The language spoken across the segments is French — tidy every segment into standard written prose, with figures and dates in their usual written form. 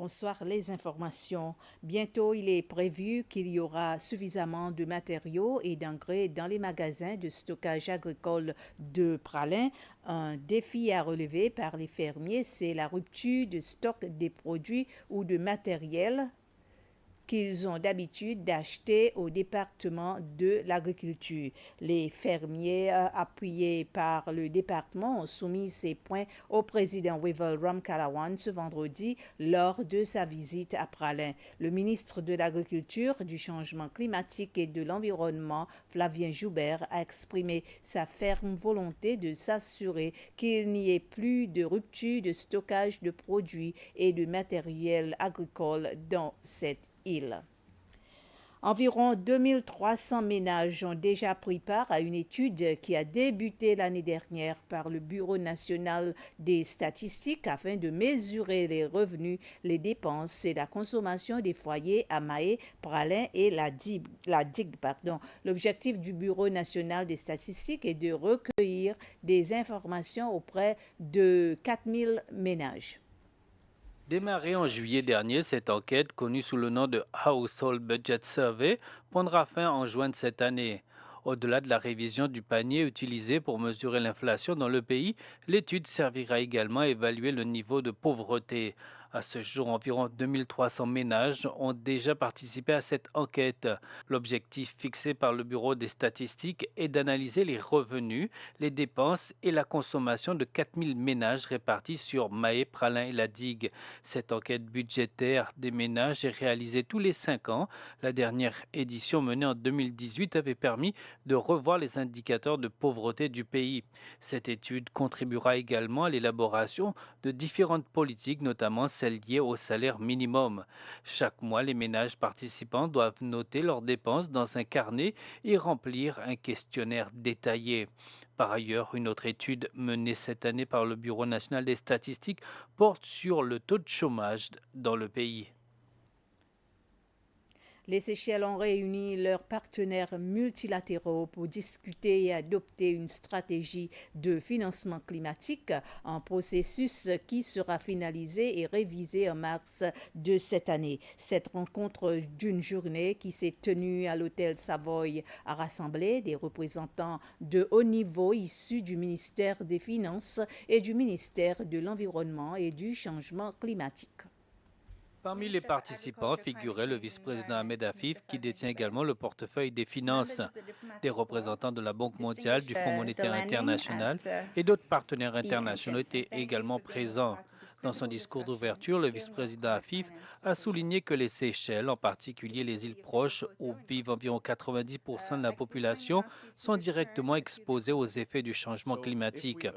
Bonsoir, les informations. Bientôt, il est prévu qu'il y aura suffisamment de matériaux et d'engrais dans les magasins de stockage agricole de Pralin. Un défi à relever par les fermiers, c'est la rupture de stock des produits ou de matériel qu'ils ont d'habitude d'acheter au département de l'agriculture. Les fermiers, appuyés par le département, ont soumis ces points au président Wivel Ramkalawan ce vendredi lors de sa visite à Pralin. Le ministre de l'Agriculture, du Changement climatique et de l'Environnement, Flavien Joubert, a exprimé sa ferme volonté de s'assurer qu'il n'y ait plus de rupture de stockage de produits et de matériel agricole dans cette île. Environ 2300 ménages ont déjà pris part à une étude qui a débuté l'année dernière par le Bureau national des statistiques afin de mesurer les revenus, les dépenses et la consommation des foyers à Mahé, Pralin et la digue. L'objectif du Bureau national des statistiques est de recueillir des informations auprès de 4000 ménages. Démarrée en juillet dernier, cette enquête, connue sous le nom de Household Budget Survey, prendra fin en juin de cette année. Au-delà de la révision du panier utilisé pour mesurer l'inflation dans le pays, l'étude servira également à évaluer le niveau de pauvreté. À ce jour, environ 2300 ménages ont déjà participé à cette enquête. L'objectif fixé par le Bureau des statistiques est d'analyser les revenus, les dépenses et la consommation de 4000 ménages répartis sur Mahé, Pralin et la digue. Cette enquête budgétaire des ménages est réalisée tous les 5 ans. La dernière édition menée en 2018 avait permis de revoir les indicateurs de pauvreté du pays. Cette étude contribuera également à l'élaboration de différentes politiques, notamment celles liées au salaire minimum. Chaque mois, les ménages participants doivent noter leurs dépenses dans un carnet et remplir un questionnaire détaillé. Par ailleurs, une autre étude menée cette année par le Bureau national des statistiques porte sur le taux de chômage dans le pays. Les Seychelles ont réuni leurs partenaires multilatéraux pour discuter et adopter une stratégie de financement climatique, un processus qui sera finalisé et révisé en mars de cette année. Cette rencontre d'une journée qui s'est tenue à l'hôtel Savoy a rassemblé des représentants de haut niveau issus du ministère des Finances et du ministère de l'Environnement et du Changement climatique. Parmi les participants figurait le vice-président Ahmed Afif, qui détient également le portefeuille des finances. Des représentants de la Banque mondiale, du Fonds monétaire international et d'autres partenaires internationaux étaient également présents. Dans son discours d'ouverture, le vice-président Afif a souligné que les Seychelles, en particulier les îles proches où vivent environ 90% de la population, sont directement exposées aux effets du changement climatique.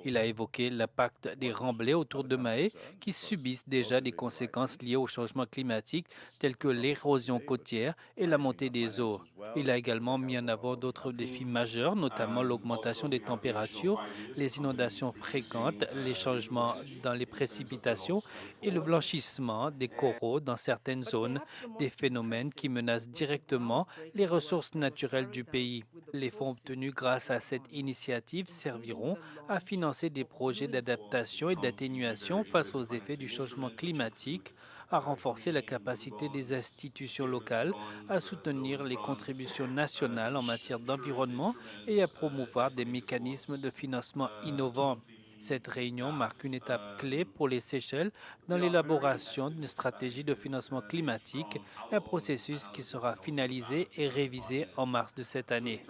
Il a évoqué l'impact des remblais autour de Mahé qui subissent déjà des conséquences liées au changement climatique telles que l'érosion côtière et la montée des eaux. Il a également mis en avant d'autres défis majeurs, notamment l'augmentation des températures, les inondations fréquentes, les changements dans les précipitations et le blanchissement des coraux dans certaines zones, des phénomènes qui menacent directement les ressources naturelles du pays. Les fonds obtenus grâce à cette initiative serviront à financer des projets d'adaptation et d'atténuation face aux effets du changement climatique, à renforcer la capacité des institutions locales, à soutenir les contributions nationales en matière d'environnement et à promouvoir des mécanismes de financement innovants. Cette réunion marque une étape clé pour les Seychelles dans l'élaboration d'une stratégie de financement climatique, un processus qui sera finalisé et révisé en mars de cette année.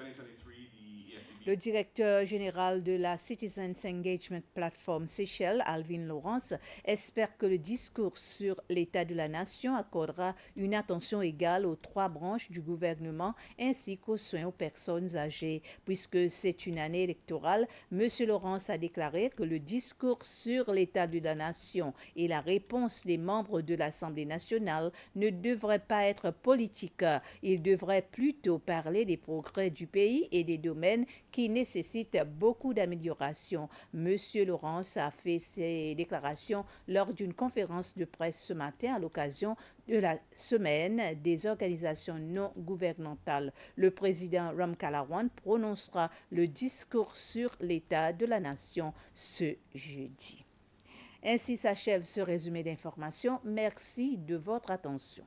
Le directeur général de la Citizens Engagement Platform Seychelles, Alvin Lawrence, espère que le discours sur l'état de la nation accordera une attention égale aux trois branches du gouvernement ainsi qu'aux soins aux personnes âgées. Puisque c'est une année électorale, M. Lawrence a déclaré que le discours sur l'état de la nation et la réponse des membres de l'Assemblée nationale ne devraient pas être politiques. Ils devraient plutôt parler des progrès du pays et des domaines qui nécessite beaucoup d'amélioration. Monsieur Laurence a fait ces déclarations lors d'une conférence de presse ce matin à l'occasion de la semaine des organisations non gouvernementales. Le président Ramkalawan prononcera le discours sur l'état de la nation ce jeudi. Ainsi s'achève ce résumé d'informations. Merci de votre attention.